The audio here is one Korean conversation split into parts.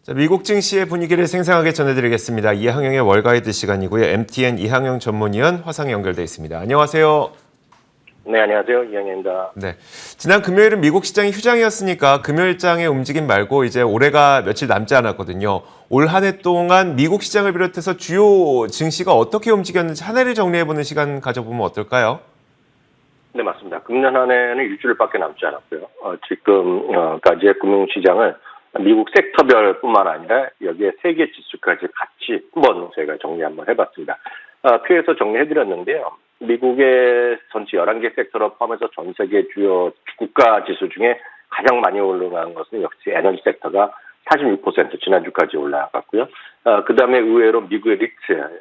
자, 미국 증시의 분위기를 생생하게 전해드리겠습니다. 이항영의 월가이드 시간이고요. MTN 이항영 전문위원 화상 연결돼 있습니다. 안녕하세요. 네, 안녕하세요. 이영애입니다. 네, 지난 금요일은 미국 시장이 휴장이었으니까 금요일장의 움직임 말고 이제 올해가 며칠 남지 않았거든요. 올 한 해 동안 미국 시장을 비롯해서 주요 증시가 어떻게 움직였는지 한 해를 정리해보는 시간 가져보면 어떨까요? 네, 맞습니다. 금년 한 해는 일주일밖에 남지 않았고요. 지금까지의 금융시장을 미국 섹터별뿐만 아니라 여기에 세계 지수까지 같이 한번 저희가 정리 한번 해봤습니다. 표에서 정리해드렸는데요. 미국의 전체 11개 섹터로 포함해서 전 세계 주요 국가 지수 중에 가장 많이 올라간 것은 역시 에너지 섹터가 46% 지난주까지 올라갔고요. 그 다음에 의외로 미국의 리츠,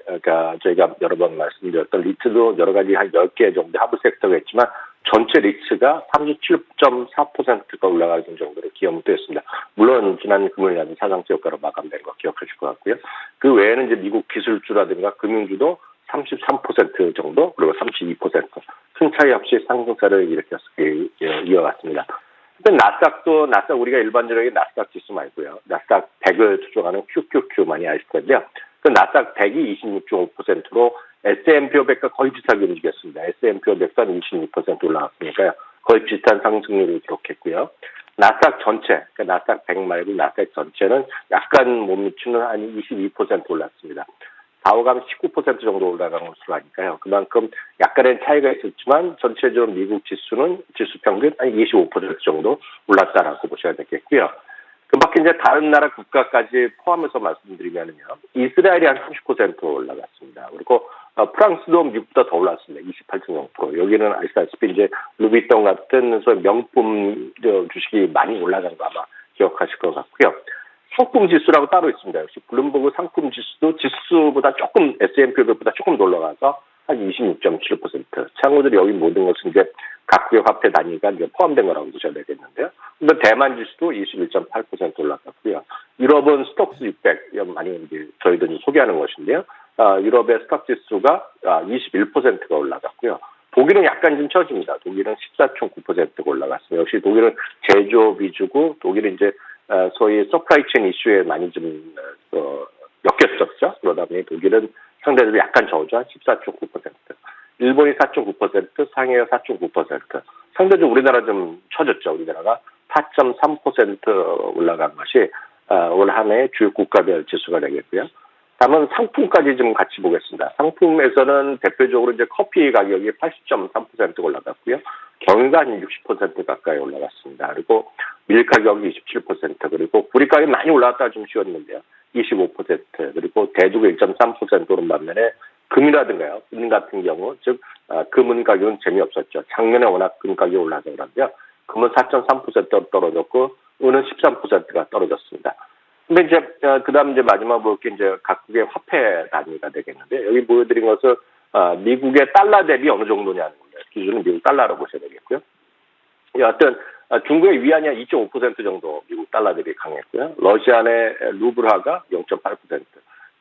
그러니까 저희가 여러 번 말씀드렸던 리츠도 여러 가지 한 10개 정도 하부 섹터가 있지만 전체 리츠가 37.4%가 올라가는 정도로 기여했습니다. 물론 지난 금요일 날 사상세 효과로 마감된 거 기억하실 것 같고요. 그 외에는 이제 미국 기술주라든가 금융주도 33% 정도, 그리고 32%. 큰 차이 없이 상승세를 이어갔습니다. 나스닥 우리가 일반적으로 나스닥 지수 말고요. 나스닥 100을 추종하는 QQQ 많이 아실 텐데요. 그 나스닥 100이 26.5%로 S&P 500과 거의 비슷하게 움직였습니다. S&P 500가 26% 올라갔으니까요. 거의 비슷한 상승률을 기록했고요. 나스닥 전체, 그러니까 나스닥 100 말고 나스닥 전체는 약간 못 미치는 한 22% 올랐습니다. 다우가 19% 정도 올라간 것으로 하니까요. 그만큼 약간의 차이가 있었지만 전체적으로 미국 지수는 지수 평균 한 25% 정도 올랐다라고 보셔야 되겠고요. 그 밖에 이제 다른 나라 국가까지 포함해서 말씀드리면요. 이스라엘이 한 30% 올라갔습니다. 그리고 프랑스도 미국보다 더 올랐습니다. 28.0%. 여기는 아시다시피 이제 루비통 같은 소위 명품 주식이 많이 올라간 거 아마 기억하실 것 같고요. 상품 지수라고 따로 있습니다. 역시 블룸버그 상품 지수도 지수보다 조금 S&P 500보다 조금 더 올라가서 한 26.7%. 참고로 여기 모든 것은 이제 각국의 화폐 단위가 이제 포함된 거라고 보셔야 되겠는데요. 근데 대만 지수도 21.8% 올라갔고요. 유럽은 스톡스 600 많이 이제 저희도 소개하는 것인데요. 유럽의 스톡 지수가 21%가 올라갔고요. 독일은 약간 좀 처집니다. 독일은 14.9%가 올라갔습니다. 역시 독일은 제조업 위주고 독일은 이제 소위 서프라이체인 이슈에 많이 좀 엮였었죠. 그러다 보니 독일은 상대적으로 약간 저조한 14.9%, 일본이 4.9%, 상해가 4.9%. 상대적으로 우리나라 좀 처졌죠. 우리나라가 4.3% 올라간 것이 올 한 해 주요 국가별 지수가 되겠고요. 다음은 상품까지 좀 같이 보겠습니다. 상품에서는 대표적으로 이제 커피 가격이 80.3% 올라갔고요. 경유가 한 60% 가까이 올라갔습니다. 그리고 밀 가격이 27%, 그리고 구리 가격이 많이 올라갔다가 좀 쉬었는데요. 25%, 그리고 대두가 1.3%로 반면에 금이라든가요. 금 같은 경우, 즉 금은 가격은 재미없었죠. 작년에 워낙 금 가격이 올라서 그런데요. 금은 4.3% 떨어졌고 은은 13%가 떨어졌습니다. 근데 이제 그다음 이제 마지막 볼 게 이제 각국의 화폐 단위가 되겠는데 여기 보여드린 것은 미국의 달러 대비 어느 정도냐는 겁니다. 기준은 미국 달러로 보셔야 되겠고요. 여하튼 중국의 위안이 한 2.5% 정도 미국 달러 대비 강했고요. 러시아의 루블화가 0.8%.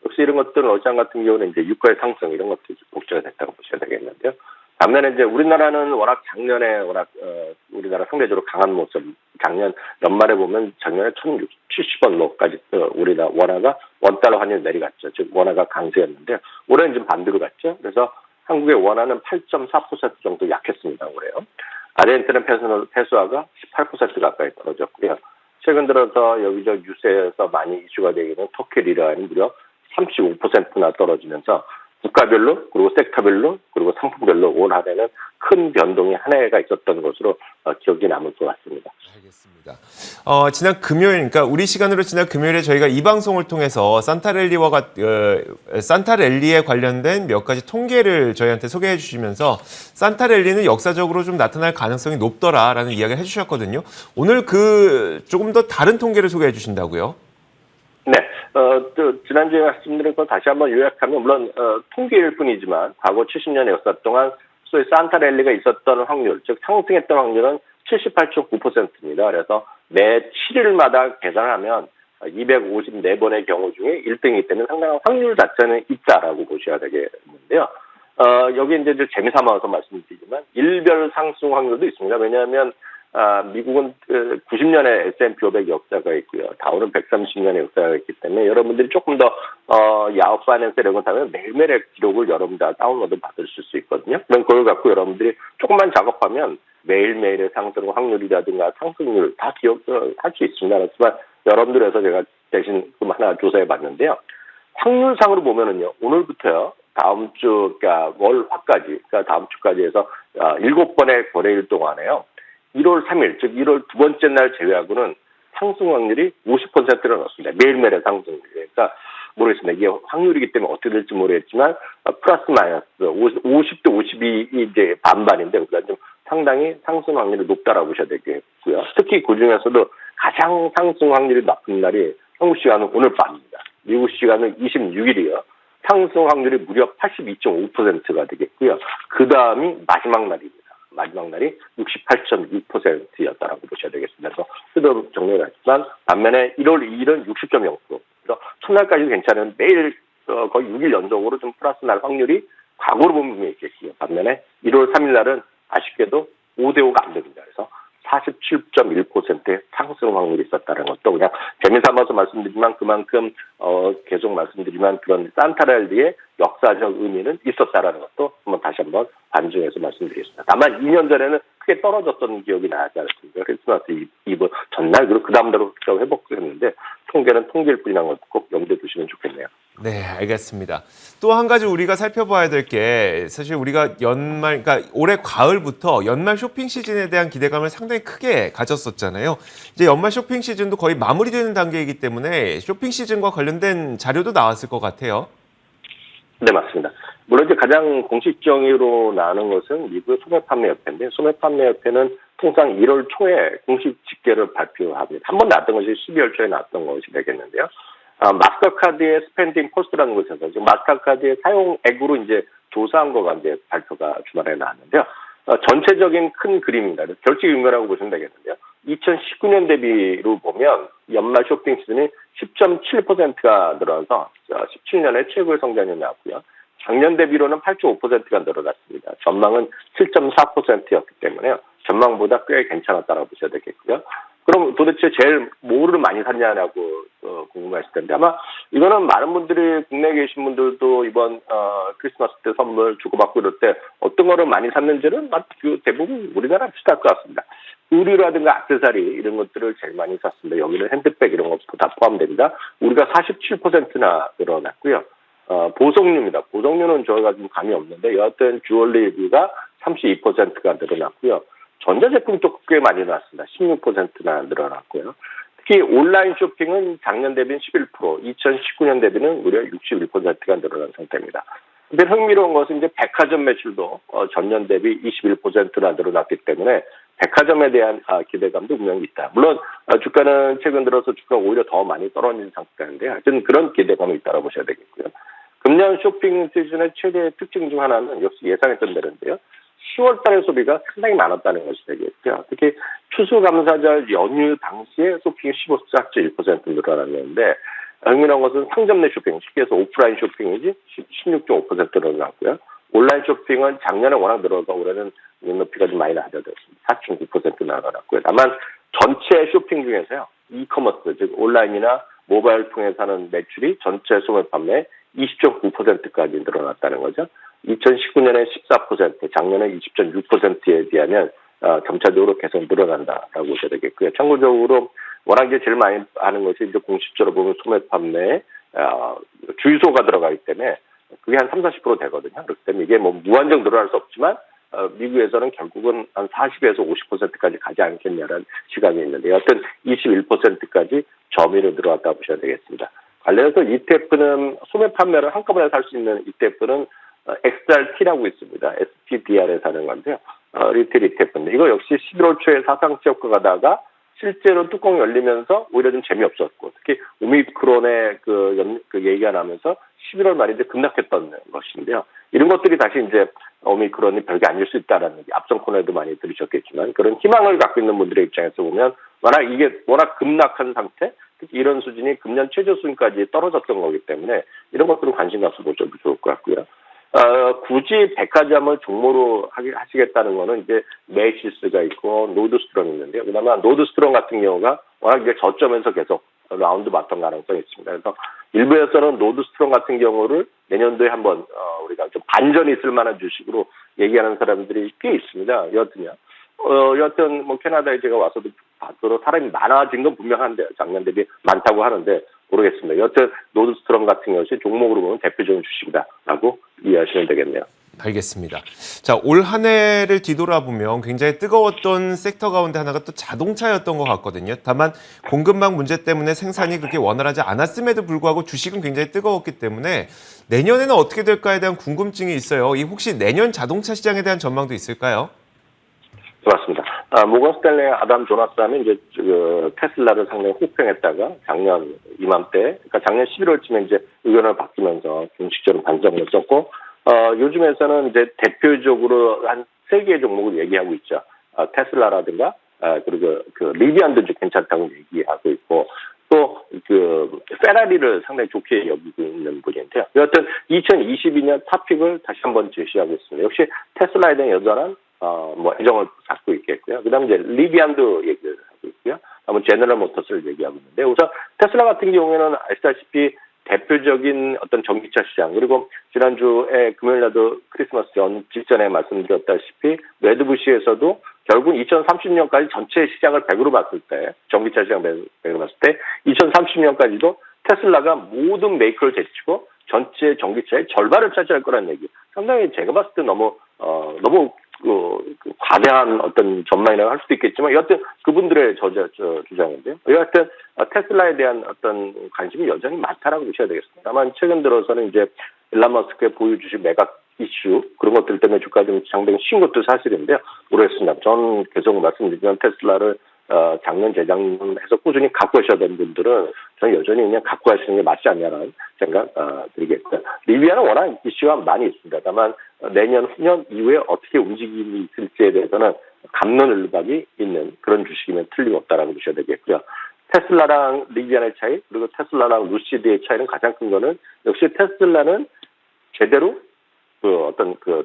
역시 이런 것들은 러시아 같은 경우는 이제 유가의 상승 이런 것들이 복제가 됐다고 보셔야 되겠는데요. 반면에 이제 우리나라는 워낙 작년에 우리나라 상대적으로 강한 모습, 작년 연말에 보면 작년에 1,070원로까지 우리나라 원화가 원달러 환율 내려갔죠. 즉 원화가 강세였는데 올해는 좀 반대로 갔죠. 그래서 한국의 원화는 8.4% 정도 약했습니다. 올해요. 아르헨티나 페소화가 18% 가까이 떨어졌고요. 최근 들어서 여기저기 뉴스에서 많이 이슈가 되기는 터키 리라는 무려 35%나 떨어지면서 국가별로 그리고 섹터별로 그리고 상품별로 올 한 해는 큰 변동이 한 해가 있었던 것으로 기억이 남을 것 같습니다. 알겠습니다. 지난 금요일, 그러니까 우리 시간으로 지난 금요일에 저희가 이 방송을 통해서 산타랠리에 관련된 몇 가지 통계를 저희한테 소개해 주시면서 산타랠리는 역사적으로 좀 나타날 가능성이 높더라라는 이야기를 해주셨거든요. 오늘 조금 더 다른 통계를 소개해 주신다고요? 네, 지난주에 말씀드린 거 다시 한번 요약하면, 물론, 통계일 뿐이지만, 과거 70년의 역사 동안, 소위 산타랠리가 있었던 확률, 즉, 상승했던 확률은 78.9%입니다. 그래서 매 7일마다 계산하면 254번의 경우 중에 1등이 되는 상당한 확률 자체는 있다라고 보셔야 되겠는데요. 여기 이제 재미삼아서 말씀드리지만, 일별 상승 확률도 있습니다. 왜냐하면, 미국은 90년에 S&P 500 역사가 있고요. 다우는 130년의 역사가 있기 때문에 여러분들이 조금 더 야후 파이낸스 이런 거 타면 매일매일의 기록을 여러분 다 다운로드 받으실 수 있거든요. 그럼 그걸 갖고 여러분들이 조금만 작업하면 매일매일의 상승 확률이라든가 상승률 다 기억할 수 있습니다. 그렇지만 여러분들에서 제가 대신 좀 하나 조사해 봤는데요. 확률상으로 보면은요, 오늘부터요, 다음 주, 그러니까 월화까지, 그러니까 다음 주까지 해서 7번의 거래일 동안에요, 1월 3일, 즉 1월 두 번째 날 제외하고는 상승 확률이 50%를 넣었습니다. 매일매일의 상승률. 그러니까 모르겠습니다. 이게 확률이기 때문에 어떻게 될지 모르겠지만 플러스 마이너스 50대 52 이제 반반인데 그러니까 좀 상당히 상승 확률이 높다라고 보셔야 되겠고요. 특히 그 중에서도 가장 상승 확률이 높은 날이 한국 시간은 오늘 밤입니다. 미국 시간은 26일이요. 상승 확률이 무려 82.5%가 되겠고요. 그 다음이 마지막 날입니다. 마지막 날이 68.6%였다라고 보셔야 되겠습니다. 그래서 흐름 정리가 있지만 반면에 1월 2일은 60.0%. 그래서 첫날까지도 괜찮은 매일 거의 6일 연속으로 좀 플러스 날 확률이 과거로 보면 분명히 있겠고요. 반면에 1월 3일 날은 아쉽게도 5대5가 안 됩니다. 그래서 47.1%의 상승 확률이 있었다는 것도 그냥 재미삼아서 말씀드리지만 그만큼 계속 말씀드리지만 그런 산타랠리의 역사적 의미는 있었다라는 것도 다시 한번 반증해서 말씀드리겠습니다. 다만 2년 전에는 크게 떨어졌던 기억이 나지 않습니까? 크리스마스 이브 전날 그리고 그 다음대로 회복했는데 통계는 통계일 뿐이라는 것도 꼭 염두에 두시면 좋겠네요. 네, 알겠습니다. 또 한 가지 우리가 살펴봐야 될 게 사실 우리가 그러니까 올해 가을부터 연말 쇼핑 시즌에 대한 기대감을 상당히 크게 가졌었잖아요. 이제 연말 쇼핑 시즌도 거의 마무리되는 단계이기 때문에 쇼핑 시즌과 관련된 자료도 나왔을 것 같아요. 네, 맞습니다. 물론 이제 가장 공식적으로 나오는 것은 미국 소매판매협회인데 소매판매협회는 통상 1월 초에 공식 집계를 발표합니다. 한 번 나왔던 것이 12월 초에 나왔던 것이 되겠는데요. 마스터카드의 스펜딩 포스트라는 곳에서 지금 마스터카드의 사용액으로 이제 조사한 거가 이제 발표가 주말에 나왔는데요. 전체적인 큰 그림입니다. 결제 유무라고 보시면 되겠는데요. 2019년 대비로 보면 연말 쇼핑 시즌이 10.7%가 늘어서 17년에 최고의 성장이 나왔고요. 작년 대비로는 8.5%가 늘어났습니다. 전망은 7.4%였기 때문에요. 전망보다 꽤 괜찮았다고 보셔야 되겠고요. 그럼 도대체 제일 뭐를 많이 샀냐라고 궁금하실 텐데 아마 이거는 많은 분들이 국내에 계신 분들도 이번 크리스마스 때 선물 주고받고 이럴 때 어떤 거를 많이 샀는지는 대부분 우리나라 비슷할 것 같습니다. 의류라든가 액세서리 이런 것들을 제일 많이 샀습니다. 여기는 핸드백 이런 것도 다 포함됩니다. 우리가 47%나 늘어났고요. 보석류입니다. 보석류는 저희가 좀 감이 없는데 여하튼 주얼리가 32%가 늘어났고요. 전자제품도 꽤 많이 늘어났습니다. 16%나 늘어났고요. 특히 온라인 쇼핑은 작년 대비는 11%, 2019년 대비는 무려 61%가 늘어난 상태입니다. 근데 흥미로운 것은 이제 백화점 매출도 전년 대비 21%나 늘어났기 때문에 백화점에 대한 기대감도 분명히 있다. 물론 주가는 최근 들어서 주가가 오히려 더 많이 떨어진 상태인데 하여튼 그런 기대감이 있다고 보셔야 되겠고요. 금년 쇼핑 시즌의 최대 특징 중 하나는 역시 예상했던 대로인데요. 10월 달의 소비가 상당히 많았다는 것이 되겠죠. 특히 추수감사절 연휴 당시에 쇼핑이 14.1% 늘어났는데 흥미로운 것은 상점 내 쇼핑, 쉽게 해서 오프라인 쇼핑이지 16.5% 늘어났고요. 온라인 쇼핑은 작년에 워낙 늘어서 올해는 눈높이가 좀 많이 낮아졌습니다. 4.9% 늘어났고요. 다만 전체 쇼핑 중에서요. 이커머스, 즉 온라인이나 모바일 통해서 하는 매출이 전체 소매 판매 20.9%까지 늘어났다는 거죠. 2019년에 14%, 작년에 20.6%에 비하면 점차적으로 계속 늘어난다라고 보셔야 되겠고요. 참고적으로 워낙 이제 제일 많이 하는 것이 이제 공식적으로 보면 소매 판매에 주유소가 들어가기 때문에 그게 한 30-40% 되거든요. 그렇기 때문에 이게 뭐 무한정 늘어날 수 없지만 미국에서는 결국은 한 40에서 50%까지 가지 않겠냐라는 시각이 있는데 여하튼 21%까지 점유율이 늘어났다고 보셔야 되겠습니다. 관련해서 ETF는 소매 판매를 한꺼번에 살 수 있는 ETF는 XRT라고 있습니다. SPDR에 사는 건데요. 리테일 ETF인데 이거 역시 11월 초에 사상치 효과가 나다가 실제로 뚜껑이 열리면서 오히려 좀 재미없었고 특히 오미크론의 그 얘기가 나면서 11월 말에 이제 급락했던 것인데요. 이런 것들이 다시 이제 오미크론이 별게 아닐 수 있다라는 게 앞선 코너에도 많이 들으셨겠지만 그런 희망을 갖고 있는 분들의 입장에서 보면 워낙 급락한 상태 특히 이런 수준이 금년 최저 수준까지 떨어졌던 거기 때문에 이런 것들은 관심 가서 보셔도 좋을 것 같고요. 굳이 백화점을 종목으로 하시겠다는 거는 이제 메이시스가 있고 노드스트롬이 있는데요. 그다음에 노드스트롬 같은 경우가 워낙 이제 저점에서 계속 라운드 맞던 가능성이 있습니다. 그래서 일부에서는 노드스트롬 같은 경우를 내년도에 한번 우리가 좀 반전이 있을 만한 주식으로 얘기하는 사람들이 꽤 있습니다. 여하튼 뭐 캐나다에 제가 와서도 봤도록 사람이 많아진 건 분명한데 작년 대비 많다고 하는데 모르겠습니다. 여하튼 노드스트롬 같은 것이 종목으로 보면 대표적인 주식이다라고 이해하시면 되겠네요. 알겠습니다. 자, 올 한 해를 뒤돌아보면 굉장히 뜨거웠던 섹터 가운데 하나가 또 자동차였던 것 같거든요. 다만 공급망 문제 때문에 생산이 그렇게 원활하지 않았음에도 불구하고 주식은 굉장히 뜨거웠기 때문에 내년에는 어떻게 될까에 대한 궁금증이 있어요. 이 혹시 내년 자동차 시장에 대한 전망도 있을까요? 맞습니다. 모건 스탠레이 아담 조나스함이 이제 테슬라를 상당히 호평했다가 작년 이맘때, 그러니까 작년 11월쯤에 이제 의견을 바뀌면서 공식적으로 반성을 썼고, 요즘에서는 이제 대표적으로 한 3개의 종목을 얘기하고 있죠. 테슬라라든가, 그리고 리비안도 좀 괜찮다고 얘기하고 있고, 또 페라리를 상당히 좋게 여기고 있는 분인데요. 여하튼 2022년 탑픽을 다시 한번 제시하고 있습니다. 역시 테슬라에 대한 여전한 애정을 갖고 있겠고요. 그 다음에 이제 리비안도 얘기를 하고 있고요. 다음은 제너럴 모터스를 얘기하고 있는데, 우선 테슬라 같은 경우에는 아시다시피 대표적인 어떤 전기차 시장, 그리고 지난주에 금요일날도 크리스마스 직전에 말씀드렸다시피 레드부시에서도 결국 2030년까지 전체 시장을 100으로 봤을 때, 전기차 시장 100으로 봤을 때 2030년까지도 테슬라가 모든 메이커를 제치고 전체 전기차의 절반을 차지할 거라는 얘기. 상당히 제가 봤을 때 너무 과대한 어떤 전망이라고 할 수도 있겠지만, 여하튼 그분들의 주장인데요. 여하튼 테슬라에 대한 어떤 관심이 여전히 많다라고 보셔야 되겠습니다. 다만 최근 들어서는 이제 일론 머스크의 보유 주식 매각 이슈, 그런 것들 때문에 주가가 좀 상당히 쉰 것도 사실인데요. 모르겠습니다. 저는 계속 말씀드리지만 테슬라를 작년, 재작년 해서 꾸준히 갖고 계셔야 되는 분들은 저는 여전히 그냥 갖고 하시는 게 맞지 않냐는 생각 드리겠고요. 리비아는 워낙 이슈가 많이 있습니다. 다만 내년, 후년 이후에 어떻게 움직임이 있을지에 대해서는 갑론을박이 있는 그런 주식이면 틀림없다라고 보셔야 되겠고요. 테슬라랑 리비안의 차이, 그리고 테슬라랑 루시드의 차이는 가장 큰 거는 역시 테슬라는 제대로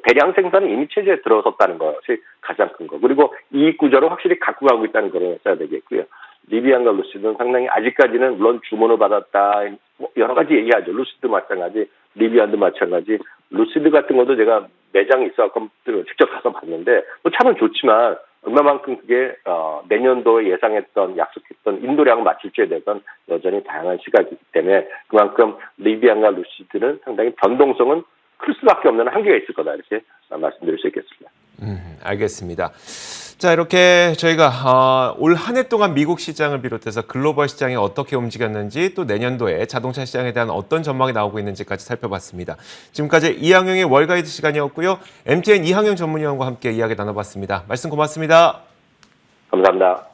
대량 생산은 이미 체제에 들어섰다는 것이 가장 큰 거. 그리고 이익 구조를 확실히 갖고 가고 있다는 걸 써야 되겠고요. 리비안과 루시드는 상당히 아직까지는 물론 주문을 받았다, 여러 가지 얘기하죠. 루시드 마찬가지, 리비안도 마찬가지. 루시드 같은 것도 제가 매장에 있어서 직접 가서 봤는데 차는 좋지만 얼마만큼 그게 내년도에 예상했던, 약속했던 인도량을 맞출지에 대해서는 여전히 다양한 시각이기 때문에 그만큼 리비안과 루시드는 상당히 변동성은 클 수밖에 없는 한계가 있을 거다, 이렇게 말씀드릴 수 있겠습니다. 알겠습니다. 자, 이렇게 저희가 올 한 해 동안 미국 시장을 비롯해서 글로벌 시장이 어떻게 움직였는지, 또 내년도에 자동차 시장에 대한 어떤 전망이 나오고 있는지까지 살펴봤습니다. 지금까지 이항영의 월가이드 시간이었고요. MTN 이항영 전문위원과 함께 이야기 나눠봤습니다. 말씀 고맙습니다. 감사합니다.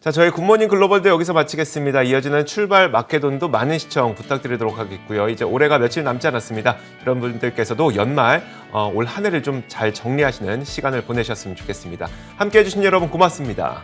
자, 저희 굿모닝 글로벌도 여기서 마치겠습니다. 이어지는 출발 마케돈도 많은 시청 부탁드리도록 하겠고요. 이제 올해가 며칠 남지 않았습니다. 그런 분들께서도 연말 올 한 해를 좀 잘 정리하시는 시간을 보내셨으면 좋겠습니다. 함께해 주신 여러분 고맙습니다.